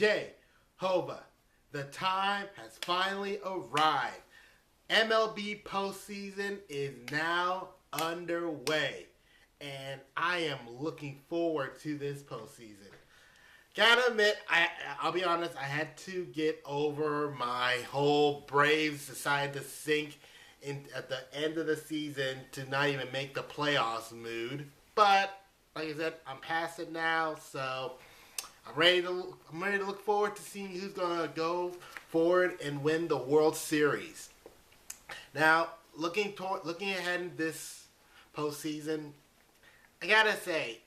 J-Hova, the time has finally arrived. MLB postseason is now underway, and I am looking forward to this postseason. Gotta admit, I'll be honest, I had to get over my whole Braves decided to sink in at the end of the season to not even make the playoffs mood. But like I said, I'm past it now, so I'm ready to look forward to seeing who's gonna go forward and win the World Series. Now, looking ahead in this postseason, I gotta say,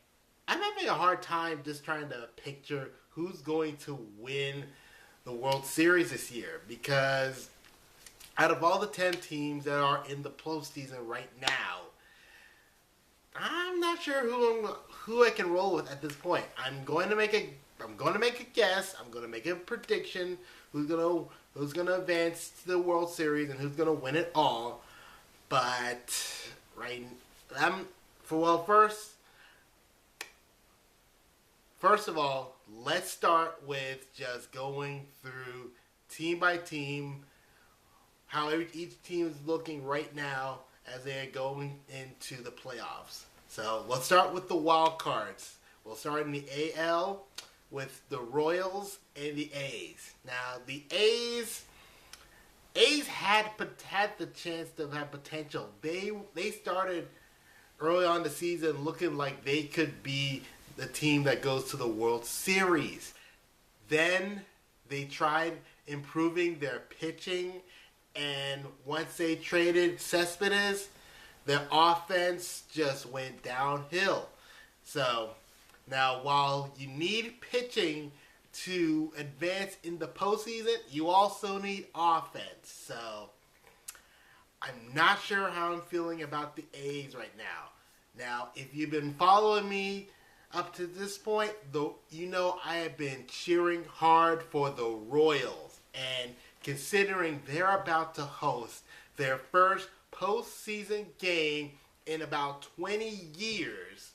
I'm having a hard time just trying to picture who's going to win the World Series this year, because out of all the 10 teams that are in the postseason right now, I'm not sure who I can roll with at this point. I'm going to make a guess. I'm going to make a prediction who's going to advance to the World Series and who's going to win it all. But first of all, let's start with just going through team by team how each team is looking right now as they're going into the playoffs. So let's start with the wild cards. We'll start in the AL with the Royals and the A's. Now, the A's had the chance to have potential. They started early on in the season looking like they could be the team that goes to the World Series. Then they tried improving their pitching, and once they traded Cespedes, their offense just went downhill. So now, while you need pitching to advance in the postseason, you also need offense. So I'm not sure how I'm feeling about the A's right now. Now, if you've been following me up to this point, you know I have been cheering hard for the Royals. And considering they're about to host their first postseason game in about 20 years,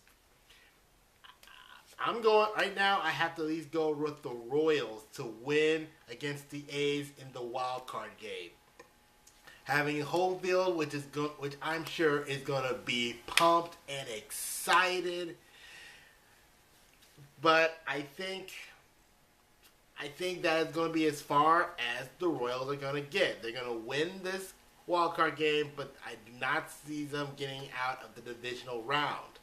right now I have to at least go with the Royals to win against the A's in the wild card game. Having home field, which I'm sure is going to be pumped and excited. But I think that is going to be as far as the Royals are going to get. They're going to win this wild card game, but I do not see them getting out of the divisional round.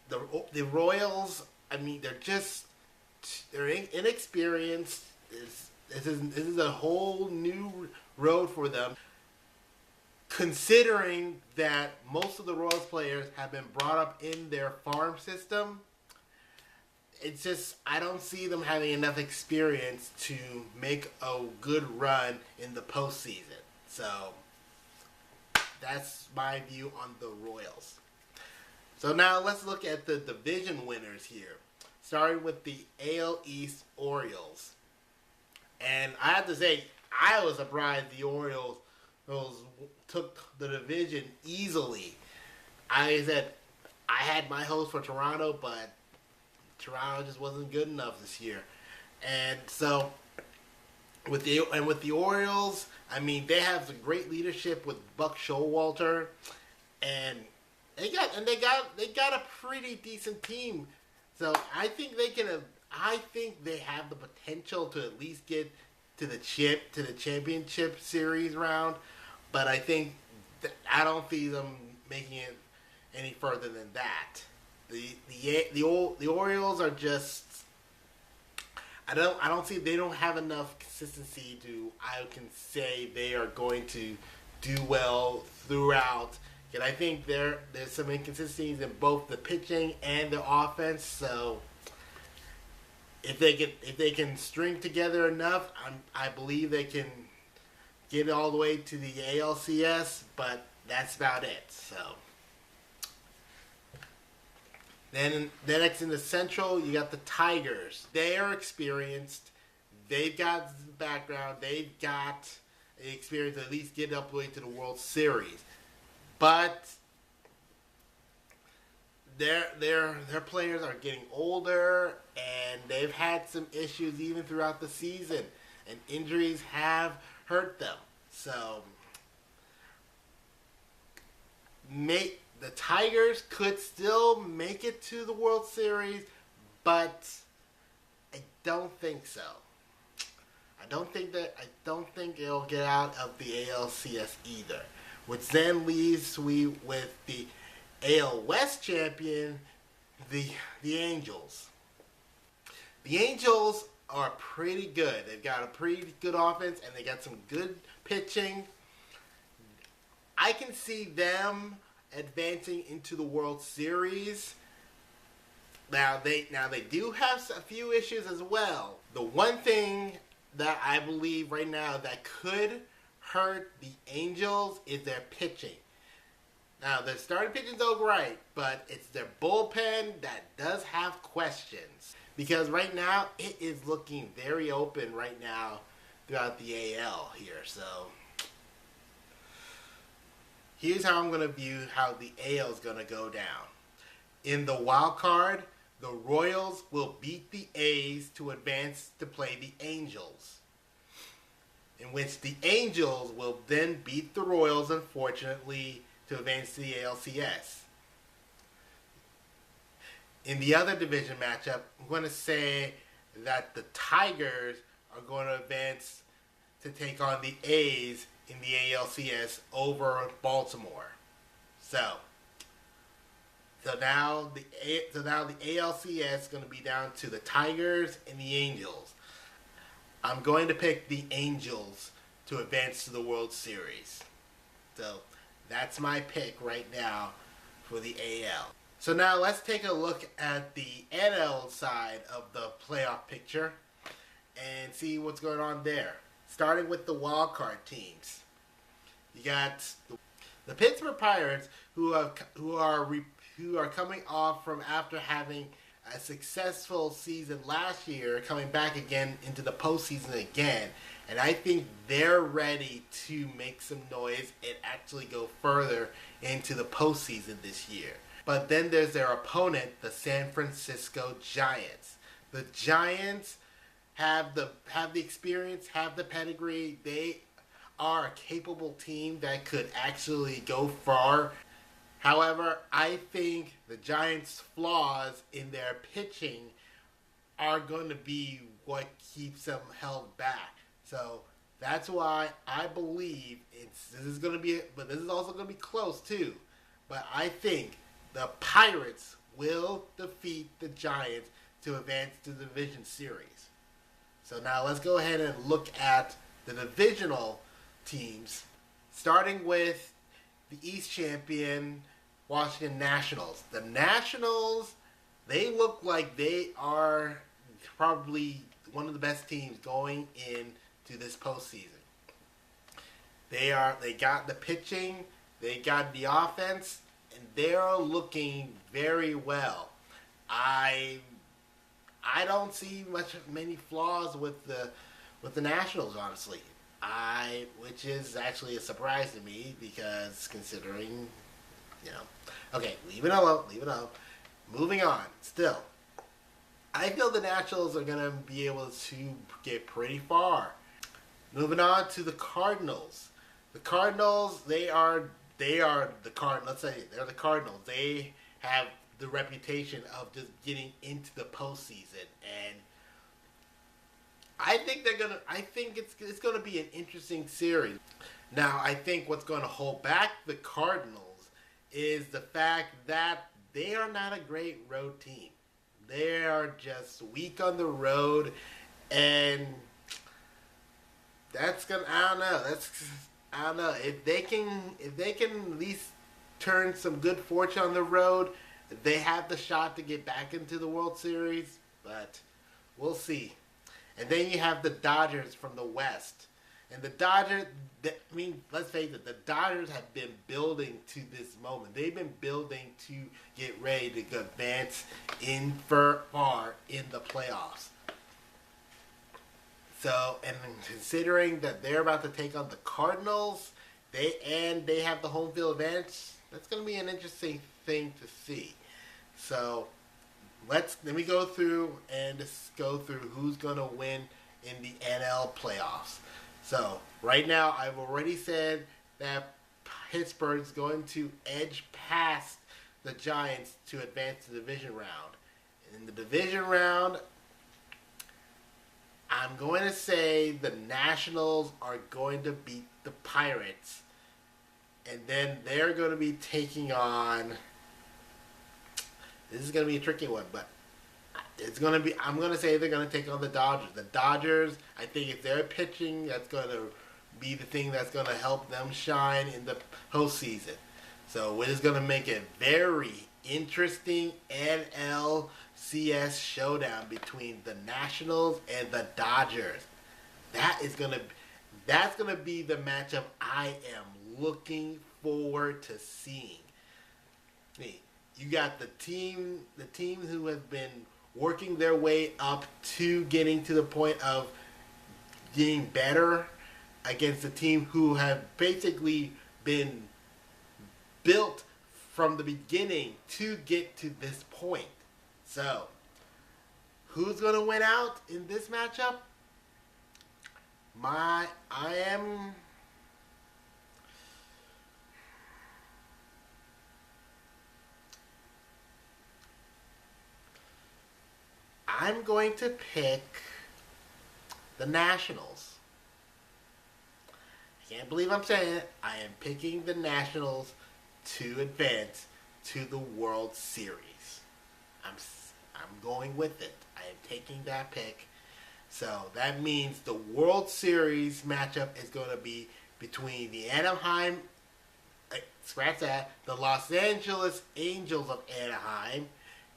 The Royals, they're inexperienced. This is a whole new road for them. Considering that most of the Royals players have been brought up in their farm system, it's just, I don't see them having enough experience to make a good run in the postseason. So that's my view on the Royals. So now let's look at the division winners here. Starting with the AL East Orioles. And I have to say, I was surprised the Orioles took the division easily. I said, I had my hopes for Toronto, but Toronto just wasn't good enough this year. And so with the Orioles, they have some great leadership with Buck Showalter, and they got a pretty decent team. So I think they have the potential to at least get to the championship series round, but I don't see them making it any further than that. The Orioles are just, I don't have enough consistency I can say they are going to do well throughout. And I think there's some inconsistencies in both the pitching and the offense. So if they can string together enough, I believe they can get all the way to the ALCS. But that's about it. So then next in the Central, you got the Tigers. They are experienced. They've got the background. They've got the experience to at least get up the way to the World Series. But their players are getting older, and they've had some issues even throughout the season, and injuries have hurt them. So, the Tigers could still make it to the World Series, but I don't think so. I don't think it'll get out of the ALCS either, which then leaves we with the AL West champion, the Angels. The Angels are pretty good. They've got a pretty good offense, and they got some good pitching. I can see them advancing into the World Series. Now they do have a few issues as well. The one thing that I believe right now that could hurt the Angels is their pitching. Now, their starting pitching's all right, but it's their bullpen that does have questions. Because right now, it is looking very open right now throughout the AL here. So, here's how I'm going to view how the AL is going to go down. In the wild card, the Royals will beat the A's to advance to play the Angels, in which the Angels will then beat the Royals, unfortunately, to advance to the ALCS. In the other division matchup, I'm going to say that the Tigers are going to advance to take on the A's in the ALCS over Baltimore. So now the ALCS is going to be down to the Tigers and the Angels. I'm going to pick the Angels to advance to the World Series. So that's my pick right now for the AL. So now let's take a look at the NL side of the playoff picture and see what's going on there. Starting with the wild card teams. You got the Pittsburgh Pirates, who are coming off from after having a successful season last year, coming back again into the postseason again. And I think they're ready to make some noise and actually go further into the postseason this year. But then there's their opponent, the San Francisco Giants. The Giants have the experience, have the pedigree. They are a capable team that could actually go far. However, I think the Giants' flaws in their pitching are going to be what keeps them held back. So that's why I believe this is going to be, but this is also going to be close too. But I think the Pirates will defeat the Giants to advance to the division series. So now let's go ahead and look at the divisional teams, starting with the East champion, Washington Nationals. The Nationals, they look like they are probably one of the best teams going into this postseason. They got the pitching, they got the offense, and they're looking very well. I don't see many flaws with the Nationals, honestly. Which is actually a surprise to me, because considering, okay, leave it alone. Moving on. Still, I feel the Nationals are going to be able to get pretty far. Moving on to the Cardinals. The Cardinals, they are the Cardinals. Let's say they're the Cardinals. They have the reputation of just getting into the postseason, and I think it's gonna be an interesting series. Now, I think what's going to hold back the Cardinals is the fact that they are not a great road team. They are just weak on the road, and I don't know. If they can at least turn some good fortune on the road, they have the shot to get back into the World Series. But we'll see. And then you have the Dodgers from the West. And the Dodgers, let's face it, the Dodgers have been building to this moment. They've been building to get ready to advance far in the playoffs. So, and considering that they're about to take on the Cardinals, they have the home field advantage, that's going to be an interesting thing to see. So let me go through and just go through who's gonna win in the NL playoffs. So right now, I've already said that Pittsburgh's going to edge past the Giants to advance to the division round. In the division round, I'm going to say the Nationals are going to beat the Pirates. And then they're going to be taking on... This is going to be a tricky one, but it's going to be... I'm going to say they're going to take on the Dodgers. The Dodgers, I think if they're pitching, that's going to be the thing that's going to help them shine in the postseason. So it is going to make a very interesting NLCS showdown between the Nationals and the Dodgers. That's going to be the matchup I am looking forward to seeing. You got the teams who have been working their way up to getting to the point of getting better against a team who have basically been built from the beginning to get to this point. So, who's going to win out in this matchup? I'm going to pick the Nationals. I can't believe I'm saying it. I am picking the Nationals to advance to the World Series. I'm going with it. I am taking that pick. So that means the World Series matchup is going to be between the the Los Angeles Angels of Anaheim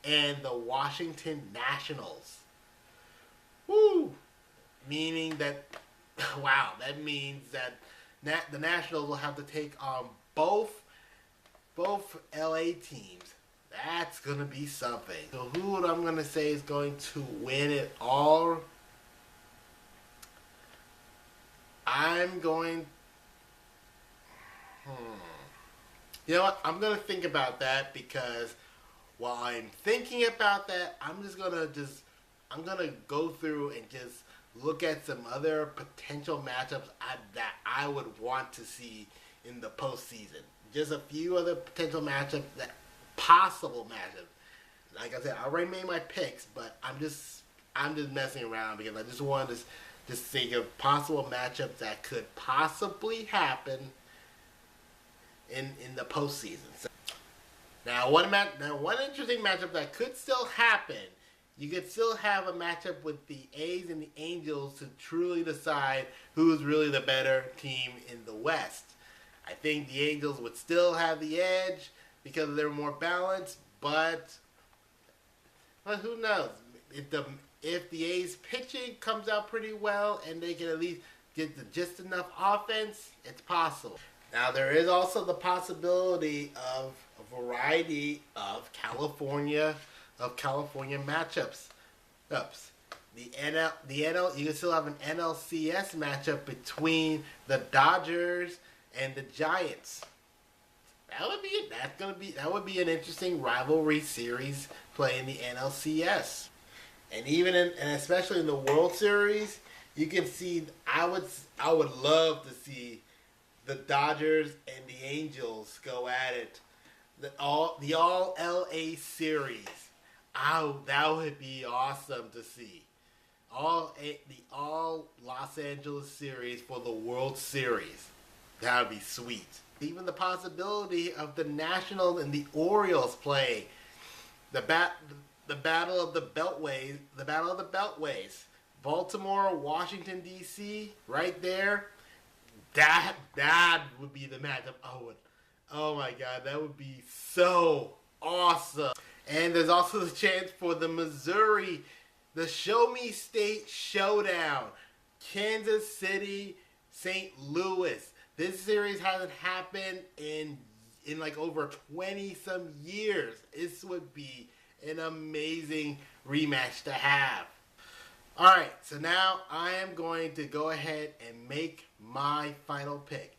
and the Washington Nationals. Woo! Meaning that, wow, that means that the Nationals will have to take on both LA teams. That's going to be something. So who I'm going to say is going to win it all? I'm going... You know what? I'm going to think about that because while I'm thinking about that, I'm going to go through and just look at some other potential matchups that I would want to see in the postseason. Just a few other potential matchups, possible matchups. Like I said, I already made my picks, but I'm just messing around because I just wanted to just think of possible matchups that could possibly happen in the postseason. So, now one interesting matchup that could still happen. You could still have a matchup with the A's and the Angels to truly decide who's really the better team in the West. I think the Angels would still have the edge because they're more balanced, but who knows? If the A's pitching comes out pretty well and they can at least get just enough offense, it's possible. Now there is also the possibility of a variety of California matchups. The NL, you can still have an NLCS matchup between the Dodgers and the Giants. That would be an interesting rivalry series play in the NLCS. And especially in the World Series, you can see I would love to see the Dodgers and the Angels go at it. The all LA series. That would be awesome to see. The all Los Angeles series for the World Series. That would be sweet. Even the possibility of the Nationals and the Orioles play the battle of the Beltways. The battle of the Beltways. Baltimore, Washington D.C. right there. That would be the matchup. Oh my God, that would be so awesome. And there's also the chance for the Missouri, the Show Me State Showdown. Kansas City, St. Louis. This series hasn't happened in like over 20 some years. This would be an amazing rematch to have. Alright, so now I am going to go ahead and make my final pick.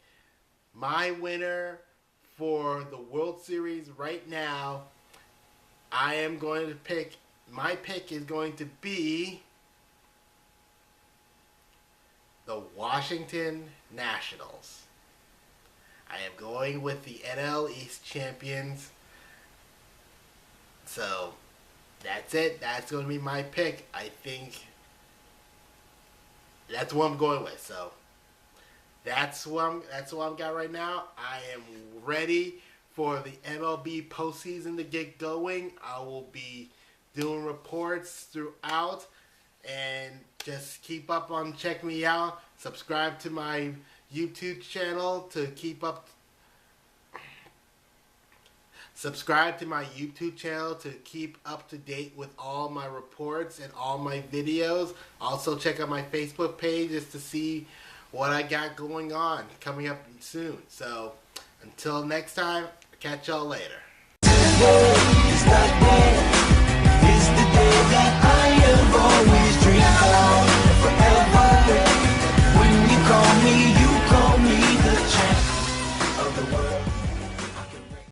My winner for the World Series right now I am going to pick. My pick is going to be the Washington Nationals. I am going with the NL East champions. So that's it. That's going to be my pick. I think that's what I'm going with. So that's what I'm got right now. I am ready for the MLB postseason to get going. I will be doing reports throughout, and just keep up on check me out. Subscribe to my YouTube channel to keep up. Subscribe to my YouTube channel to keep up to date with all my reports and all my videos. Also check out my Facebook page just to see what I got going on coming up soon. So until next time, catch y'all later.